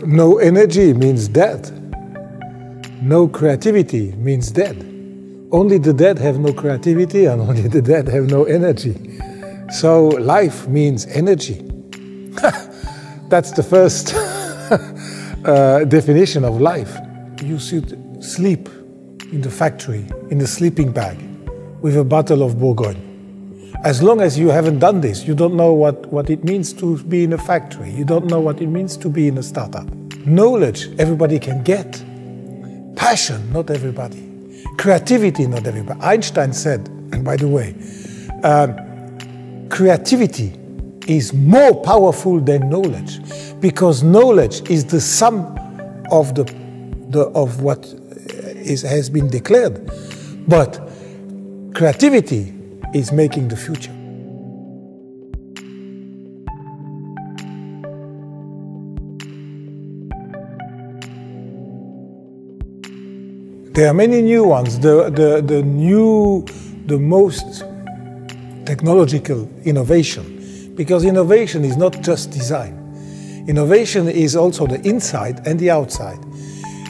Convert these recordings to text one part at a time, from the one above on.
No energy means dead. No creativity means dead. Only the dead have no creativity and only the dead have no energy. So life means energy. That's the first definition of life. You should sleep in the factory, in the sleeping bag, with a bottle of Bourgogne. As long as you haven't done this, you don't know what it means to be in a factory. You don't know what it means to be in a startup. Knowledge, everybody can get. Passion, not everybody. Creativity, not everybody. Einstein said, by the way, creativity is more powerful than knowledge, because knowledge is the sum of what has been declared. But creativity is making the future. There are many new ones. The most technological innovation, because innovation is not just design. Innovation is also the inside and the outside.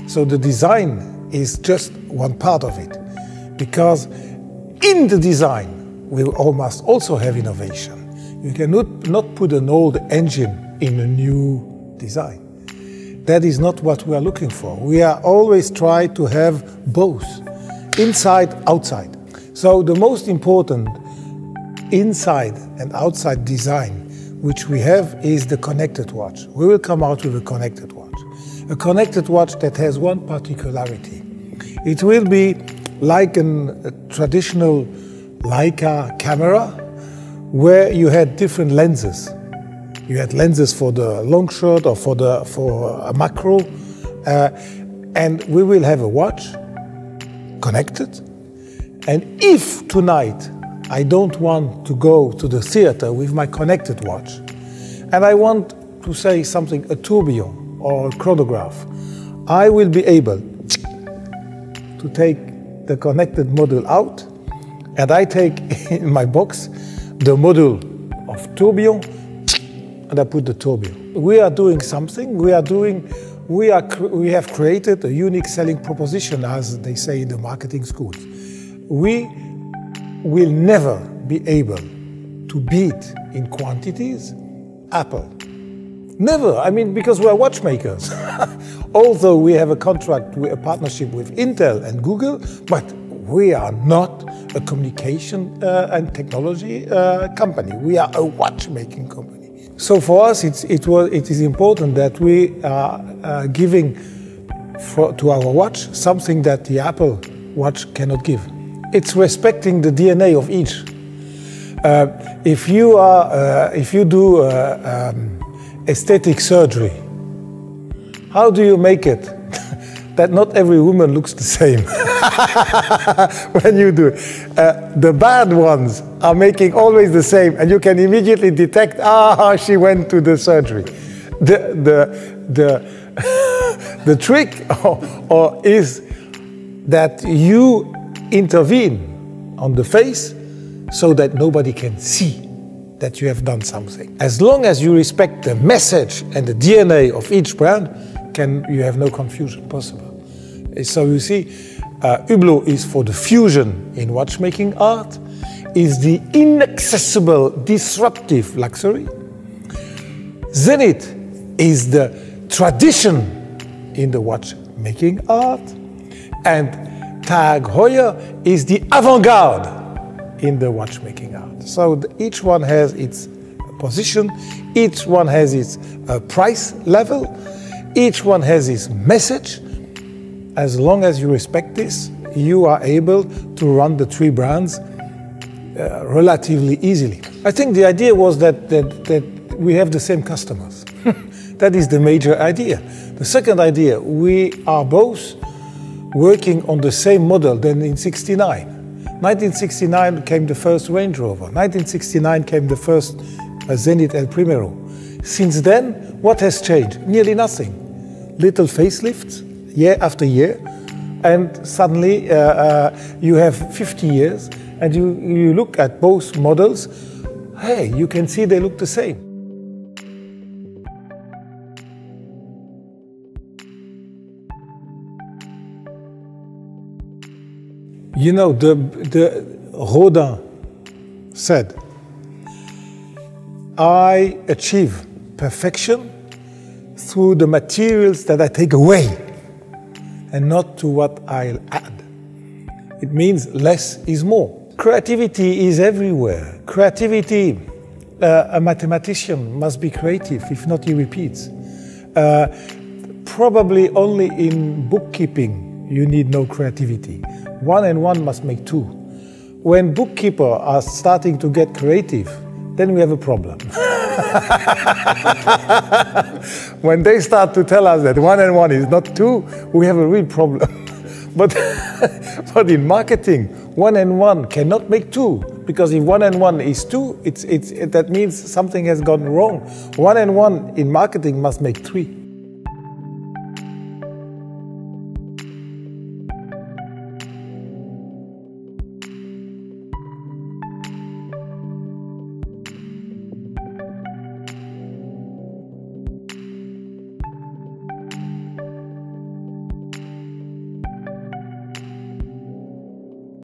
So the design is just one part of it, because in the design we must also have innovation. You cannot put an old engine in a new design. That is not what we are looking for. We are always trying to have both, inside, outside. So the most important inside and outside design which we have is the connected watch. We will come out with a connected watch. A connected watch that has one particularity. It will be like a traditional Leica camera, where you had different lenses. You had lenses for the long shot or for a macro, and we will have a watch connected. And if tonight I don't want to go to the theater with my connected watch, and I want to say something, a tourbillon or a chronograph, I will be able to take the connected module out, and I take in my box the module of tourbillon, and I put the tourbillon. We are doing something. We have created a unique selling proposition, as they say in the marketing schools. We will never be able to beat in quantities Apple. Never. I mean, because we are watchmakers. Although we have a contract, a partnership with Intel and Google, but we are not a communication and technology company. We are a watchmaking company. So for us, it is important that we are giving to our watch something that the Apple Watch cannot give. It's respecting the DNA of each. If you do aesthetic surgery, how do you make it that not every woman looks the same when you do it? The bad ones are making always the same, and you can immediately detect, she went to the surgery. The trick is that you intervene on the face so that nobody can see that you have done something. As long as you respect the message and the DNA of each brand, you have no confusion possible. So you see, Hublot is for the fusion in watchmaking art, is the inaccessible, disruptive luxury. Zenith is the tradition in the watchmaking art, and Tag Heuer is the avant-garde in the watchmaking art. So each one has its position, each one has its price level, each one has its message. As long as you respect this, you are able to run the three brands relatively easily. I think the idea was that we have the same customers. That is the major idea. The second idea, we are both working on the same model than in '69. 1969 came the first Range Rover. 1969 came the first Zenith El Primero. Since then, what has changed? Nearly nothing. Little facelifts, year after year, and suddenly you have 50 years, and you look at both models, hey, you can see they look the same. You know, Rodin said, I achieve perfection through the materials that I take away and not to what I'll add. It means less is more. Creativity is everywhere. Creativity, a mathematician must be creative, if not he repeats. Probably only in bookkeeping you need no creativity. 1 and 1 must make 2. When bookkeepers are starting to get creative, then we have a problem. When they start to tell us that 1 and 1 is not 2, we have a real problem. But in marketing, 1 and 1 cannot make 2, because if 1 and 1 is 2, that means something has gone wrong. 1 and 1 in marketing must make 3.